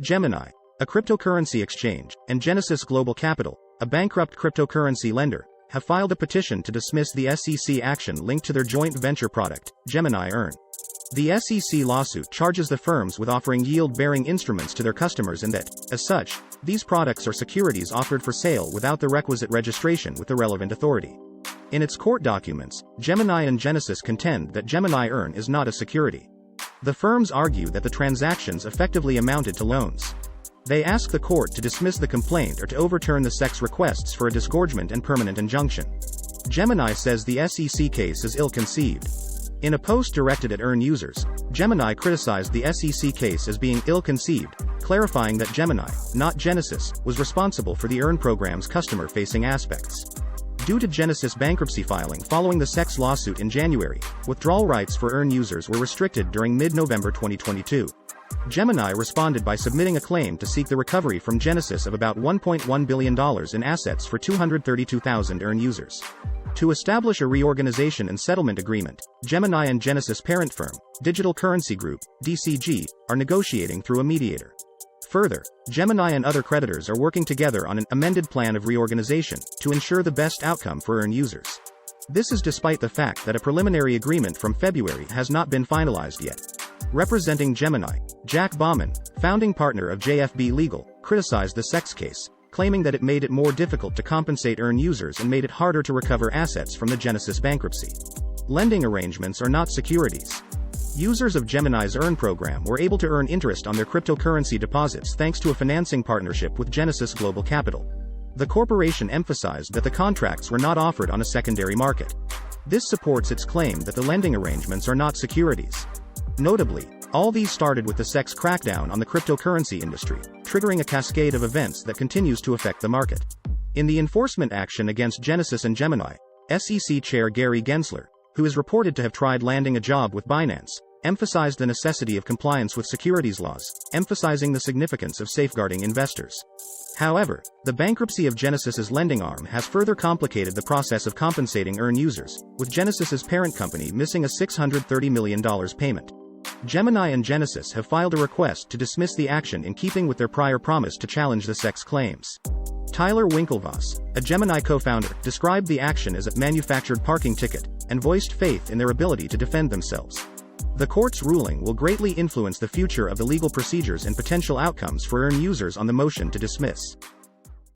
Gemini, a cryptocurrency exchange, and Genesis Global Capital, a bankrupt cryptocurrency lender, have filed a petition to dismiss the SEC action linked to their joint venture product, Gemini Earn. The SEC lawsuit charges the firms with offering yield-bearing instruments to their customers and that, as such, these products are securities offered for sale without the requisite registration with the relevant authority. In its court documents, Gemini and Genesis contend that Gemini Earn is not a security. The firms argue that the transactions effectively amounted to loans. They ask the court to dismiss the complaint or to overturn the SEC's requests for a disgorgement and permanent injunction. Gemini says the SEC case is ill-conceived. In a post directed at Earn users, Gemini criticized the SEC case as being ill-conceived, clarifying that Gemini, not Genesis, was responsible for the Earn program's customer-facing aspects. Due to Genesis bankruptcy filing following the SEC's lawsuit in January, withdrawal rights for Earn users were restricted during mid-November 2022. Gemini responded by submitting a claim to seek the recovery from Genesis of about $1.1 billion in assets for 232,000 Earn users. To establish a reorganization and settlement agreement, Gemini and Genesis parent firm, Digital Currency Group, DCG, are negotiating through a mediator. Further, Gemini and other creditors are working together on an amended plan of reorganization to ensure the best outcome for Earn users. This is despite the fact that a preliminary agreement from February has not been finalized yet. Representing Gemini, Jack Bauman, founding partner of JFB Legal, criticized the SEC's case, claiming that it made it more difficult to compensate Earn users and made it harder to recover assets from the Genesis bankruptcy. Lending arrangements are not securities. Users of Gemini's Earn program were able to earn interest on their cryptocurrency deposits thanks to a financing partnership with Genesis Global Capital. The corporation emphasized that the contracts were not offered on a secondary market. This supports its claim that the lending arrangements are not securities. Notably, all these started with the SEC's crackdown on the cryptocurrency industry, triggering a cascade of events that continues to affect the market. In the enforcement action against Genesis and Gemini, SEC Chair Gary Gensler, who is reported to have tried landing a job with Binance, emphasized the necessity of compliance with securities laws, emphasizing the significance of safeguarding investors. However, the bankruptcy of Genesis's lending arm has further complicated the process of compensating Earn users, with Genesis's parent company missing a $630 million payment. Gemini and Genesis have filed a request to dismiss the action in keeping with their prior promise to challenge the SEC's claims. Tyler Winklevoss, a Gemini co-founder, described the action as a manufactured parking ticket, and voiced faith in their ability to defend themselves. The court's ruling will greatly influence the future of the legal procedures and potential outcomes for Earn users on the motion to dismiss.